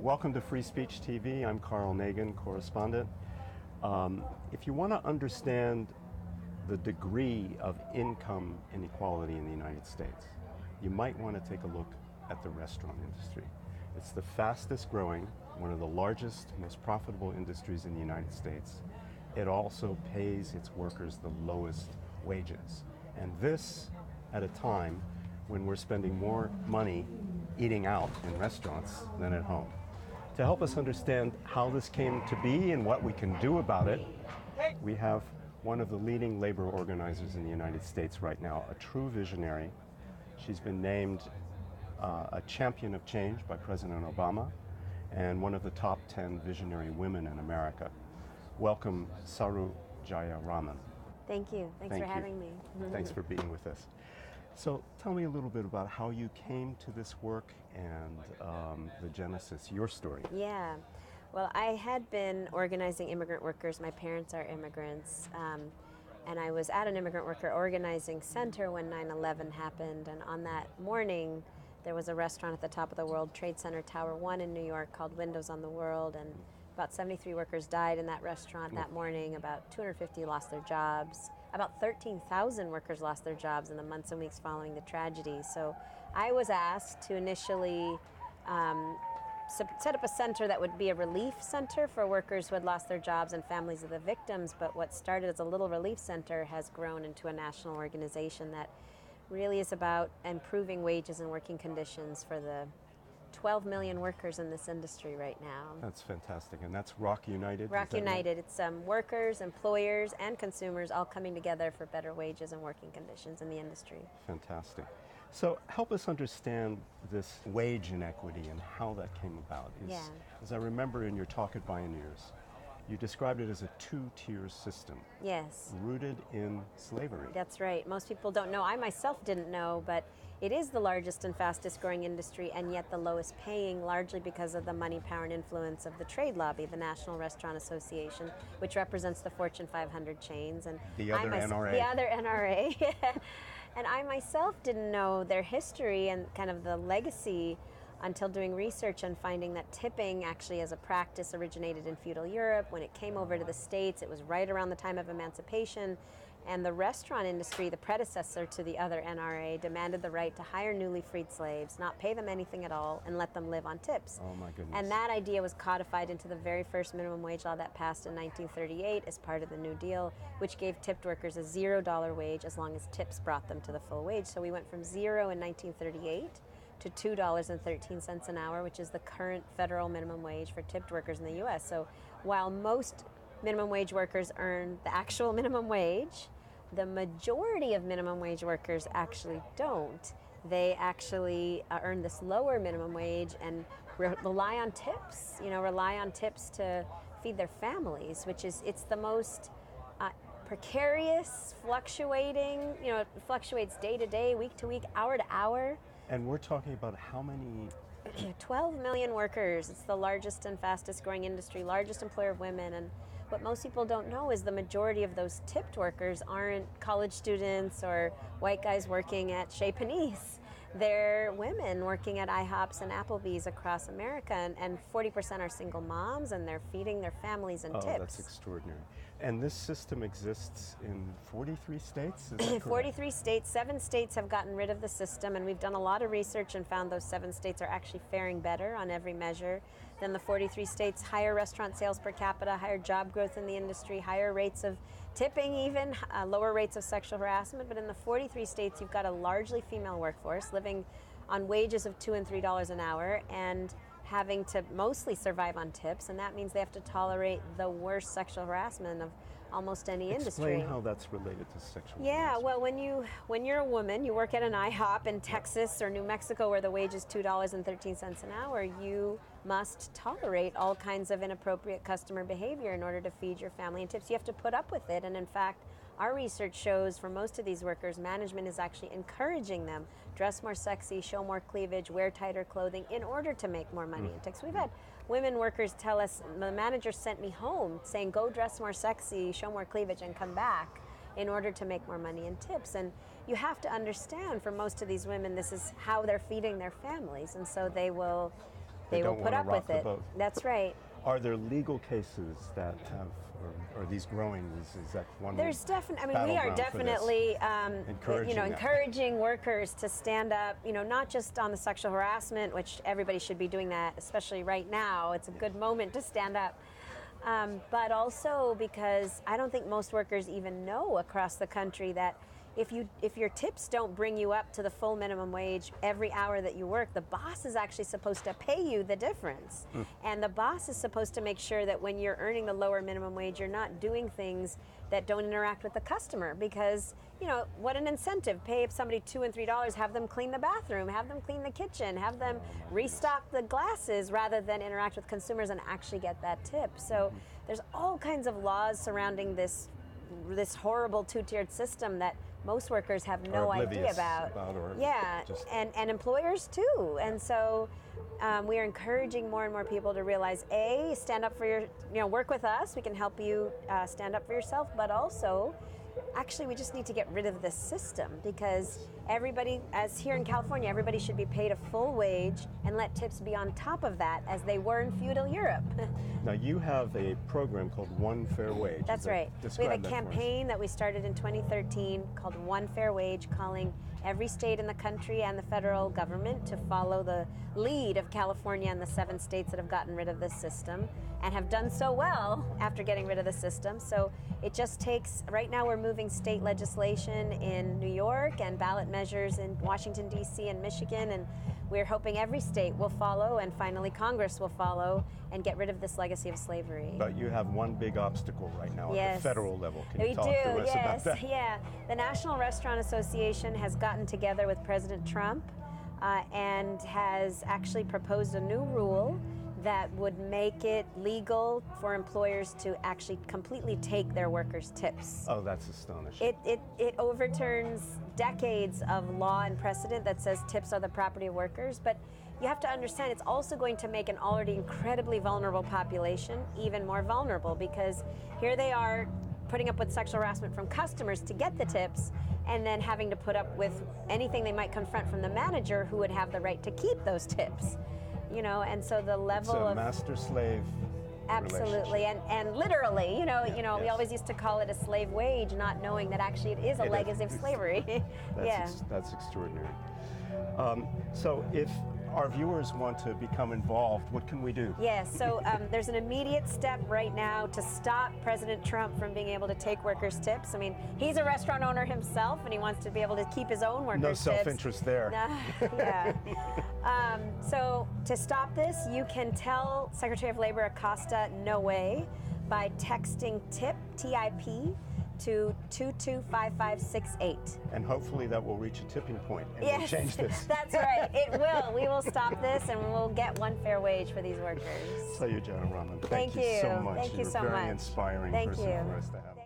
Welcome to Free Speech TV. I'm Nagin, Correspondent. If you want to understand the degree of income inequality in the United States, you might want to take a look at the restaurant industry. It's the fastest growing, one of the largest, most profitable industries in the United States. It also pays its workers the lowest wages. And this at a time when we're spending more money eating out in restaurants than at home. To help us understand how this came to be and what we can do about it, we have one of the leading labor organizers in the United States right now, a true visionary. She's been named a champion of change by President Obama and one of the top 10 visionary women in America. Welcome, Saru Jayaraman. Thank you. Thanks for having me. Thanks for being with us. So tell me a little bit about how you came to this work and the genesis, your story. Yeah. Well, I had been organizing immigrant workers. My parents are immigrants. And I was at an immigrant worker organizing center when 9/11 happened. And on that morning, there was a restaurant at the top of the World Trade Center, Tower 1 in New York, called Windows on the World. And about 73 workers died in that restaurant that morning. About 250 lost their jobs. About 13,000 workers lost their jobs in the months and weeks following the tragedy. So I was asked to initially set up a center that would be a relief center for workers who had lost their jobs and families of the victims. But what started as a little relief center has grown into a national organization that really is about improving wages and working conditions for the 12 million workers in this industry right now. That's fantastic. And that's Rock United? Rock United. Right? It's workers, employers, and consumers all coming together for better wages and working conditions in the industry. Fantastic. So help us understand this wage inequity and how that came about. As I remember in your talk at Bioneers, you described it as a two-tier system. Yes. Rooted in slavery. That's right. Most people don't know. I myself didn't know, but it is the largest and fastest growing industry and yet the lowest paying, largely because of the money, power, and influence of the trade lobby, the National Restaurant Association, which represents the Fortune 500 chains. And the other NRA. The other NRA. And I myself didn't know their history and kind of the legacy until doing research and finding that tipping actually as a practice originated in feudal Europe. When it came over to the States, it was right around the time of emancipation. And the restaurant industry, the predecessor to the other NRA, demanded the right to hire newly freed slaves, not pay them anything at all, and let them live on tips. Oh my goodness. And that idea was codified into the very first minimum wage law that passed in 1938 as part of the New Deal, which gave tipped workers a $0 wage as long as tips brought them to the full wage. So we went from zero in 1938 to $2.13 an hour, which is the current federal minimum wage for tipped workers in the U.S. So while most minimum wage workers earn the actual minimum wage, the majority of minimum wage workers actually don't. They actually earn this lower minimum wage and rely on tips, to feed their families, it's the most precarious, fluctuating, it fluctuates day to day, week to week, hour to hour. And we're talking about how many? 12 million workers. It's the largest and fastest growing industry, largest employer of women. And what most people don't know is the majority of those tipped workers aren't college students or white guys working at Chez Panisse. They're women working at IHOPs and Applebee's across America, and 40% are single moms, and they're feeding their families in tips. Oh, that's extraordinary. And this system exists in 43 states? Is that correct? 43 states. 7 states have gotten rid of the system, and we've done a lot of research and found those 7 states are actually faring better on every measure than the 43 states. Higher restaurant sales per capita, higher job growth in the industry, higher rates of tipping even, lower rates of sexual harassment. But in the 43 states, you've got a largely female workforce living on wages of $2 and $3 an hour and having to mostly survive on tips, and that means they have to tolerate the worst sexual harassment of almost any industry. Explain how that's related to sexual harassment. Well, when you're a woman, you work at an IHOP in Texas or New Mexico where the wage is $2.13 an hour, you must tolerate all kinds of inappropriate customer behavior in order to feed your family and tips. You have to put up with it, and in fact, our research shows for most of these workers, management is actually encouraging them, dress more sexy, show more cleavage, wear tighter clothing in order to make more money in tips. We've had women workers tell us, the manager sent me home saying, go dress more sexy, show more cleavage, and come back in order to make more money in tips. And you have to understand, for most of these women, this is how they're feeding their families. And so they will they will don't put wanna up rock with the it. boat. That's right. Are there legal cases that have, or are these growing? Is that one? There's definitely, I mean, we are battleground for this? definitely, Encouraging that. encouraging workers to stand up, not just on the sexual harassment, which everybody should be doing that, especially right now. It's a good moment to stand up. But also because I don't think most workers even know across the country that if your tips don't bring you up to the full minimum wage every hour that you work, the boss is actually supposed to pay you the difference. And the boss is supposed to make sure that when you're earning the lower minimum wage, you're not doing things that don't interact with the customer, because what an incentive. Pay somebody $2 and $3, have them clean the bathroom, have them clean the kitchen, have them restock the glasses, rather than interact with consumers and actually get that tip. So there's all kinds of laws surrounding this horrible two-tiered system that most workers have no idea about. Yeah, and employers too. And so we are encouraging more and more people to realize, A, stand up for your, work with us. We can help you stand up for yourself, but also, actually, we just need to get rid of this system, because everybody, as here in California, everybody should be paid a full wage and let tips be on top of that, as they were in feudal Europe. Now, you have a program called One Fair Wage. That's right. We have a campaign that we started in 2013 called One Fair Wage, calling every state in the country and the federal government to follow the lead of California and the 7 states that have gotten rid of this system and have done so well after getting rid of the system. So it just takes, right now we're moving state legislation in New York and ballot measures in Washington, D.C. and Michigan, and we're hoping every state will follow, and finally Congress will follow and get rid of this legacy of slavery. But you have one big obstacle right now at the federal level. Can you talk to us about that? Yeah. The National Restaurant Association has gotten together with President Trump and has actually proposed a new rule that would make it legal for employers to actually completely take their workers' tips. Oh, that's astonishing. It overturns decades of law and precedent that says tips are the property of workers, but you have to understand it's also going to make an already incredibly vulnerable population even more vulnerable, because here they are putting up with sexual harassment from customers to get the tips, and then having to put up with anything they might confront from the manager, who would have the right to keep those tips. And so the level of master-slave absolutely, and literally, we always used to call it a slave wage, not knowing that actually it is a legacy of slavery. That's extraordinary. So if our viewers want to become involved, what can we do? Yes, so there's an immediate step right now to stop President Trump from being able to take workers' tips. I mean, he's a restaurant owner himself, and he wants to be able to keep his own workers' tips. No self-interest there. Yeah. So to stop this, you can tell Secretary of Labor Acosta no way by texting TIP, T-I-P, to 225568. And hopefully that will reach a tipping point and we'll change this. That's right. It will. We will stop this, and we'll get one fair wage for these workers. Saru Jayaraman, thank you so much. Thank you so much. You're a very inspiring person for us to have.